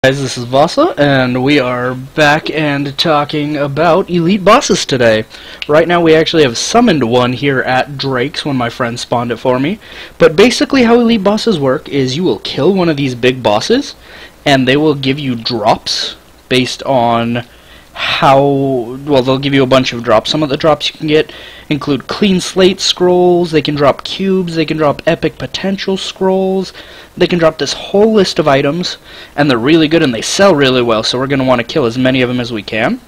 Guys, this is Vasa, and we are back and talking about elite bosses today. Right now we actually have summoned one here at Drake's when my friend spawned it for me. But basically how elite bosses work is you will kill one of these big bosses, and they will give you drops based on how, well, they'll give you a bunch of drops. Some of the drops you can get include clean slate scrolls, they can drop cubes, they can drop epic potential scrolls, they can drop this whole list of items, and they're really good and they sell really well, so we're going to want to kill as many of them as we can.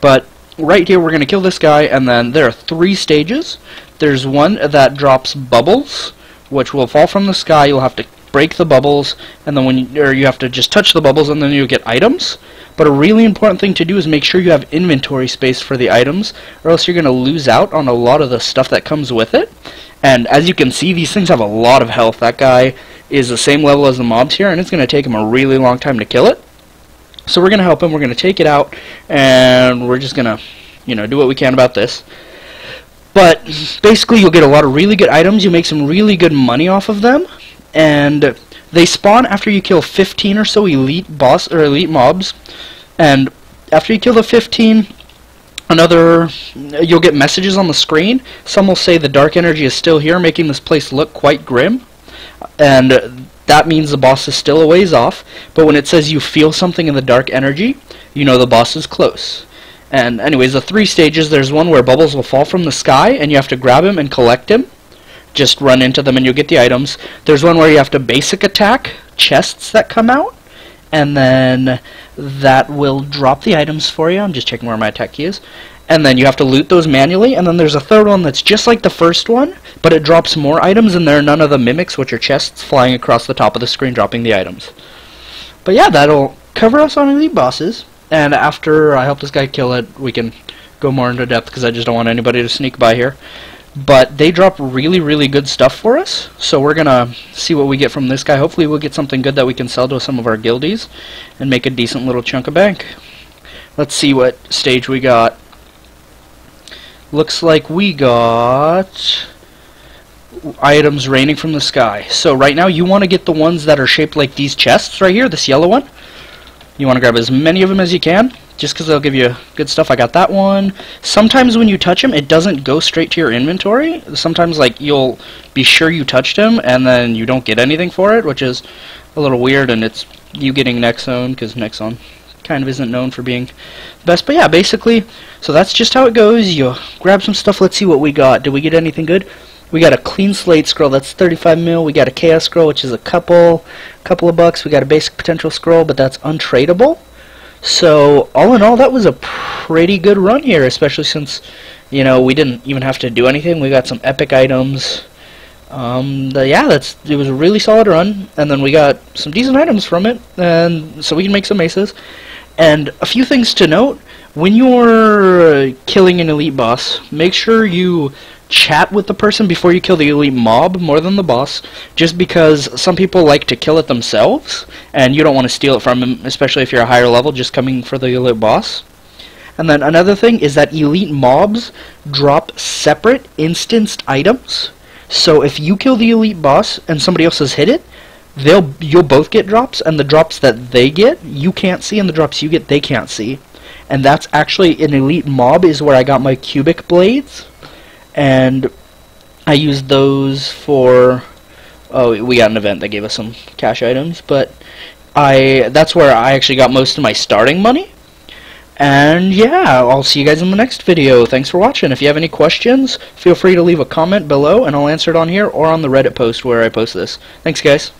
But right here we're going to kill this guy, and then there are 3 stages. There's one that drops bubbles, which will fall from the sky. You'll have to break the bubbles, and then you have to just touch the bubbles, and then you'll get items. But a really important thing to do is make sure you have inventory space for the items, or else you're going to lose out on a lot of the stuff that comes with it. And as you can see, these things have a lot of health. That guy is the same level as the mobs here, and it's going to take him a really long time to kill it. So we're going to help him. We're going to take it out, and we're just going to, do what we can about this. But basically, you'll get a lot of really good items. You make some really good money off of them, and they spawn after you kill 15 or so elite elite mobs. And after you kill the 15, you'll get messages on the screen. Some will say the dark energy is still here, making this place look quite grim. And that means the boss is still a ways off. But when it says you feel something in the dark energy, you know the boss is close. And anyways, the 3 stages, there's one where bubbles will fall from the sky, and you have to grab him and collect him. Just run into them and you'll get the items. There's one where you have to basic attack chests that come out, and then that will drop the items for you. I'm just checking where my attack key is. And then you have to loot those manually, and then there's a 3rd one that's just like the first one, but it drops more items, and there are none of the mimics, which are chests flying across the top of the screen dropping the items. But yeah, that'll cover us on elite bosses, and after I help this guy kill it, we can go more into depth, because I just don't want anybody to sneak by here. But they drop really, really good stuff for us, so we're gonna see what we get from this guy. Hopefully we'll get something good that we can sell to some of our guildies and make a decent little chunk of bank. Let's see what stage we got. Looks like we got items raining from the sky. So right now you want to get the ones that are shaped like these chests right here, this yellow one. You want to grab as many of them as you can, just because they'll give you good stuff. I got that one. Sometimes when you touch him, it doesn't go straight to your inventory. Sometimes like you'll be sure you touched him and then you don't get anything for it, which is a little weird, and it's you getting Nexon, because Nexon kind of isn't known for being the best. But yeah, basically, so that's just how it goes. You grab some stuff. Let's see what we got. Did we get anything good? We got a clean slate scroll, that's 35 mil. We got a chaos scroll, which is a couple of bucks. We got a basic potential scroll, but that's untradeable. So all in all, that was a pretty good run here, especially since we didn't even have to do anything. We got some epic items. Yeah, it was a really solid run, and then we got some decent items from it, and so we can make some maces. And a few things to note: when you're killing an elite boss, make sure you chat with the person before you kill the elite mob more than the boss, just because some people like to kill it themselves, and you don't want to steal it from them, especially if you're a higher level just coming for the elite boss. And then another thing is that elite mobs drop separate instanced items. So if you kill the elite boss and somebody else has hit it, you'll both get drops, and the drops that they get you can't see, and the drops you get they can't see. And that's actually an elite mob is where I got my cubic blades, and I used those for we got an event that gave us some cash items, but that's where I actually got most of my starting money. And yeah, I'll see you guys in the next video. Thanks for watching. If you have any questions, feel free to leave a comment below, and I'll answer it on here or on the Reddit post where I post this. Thanks, guys.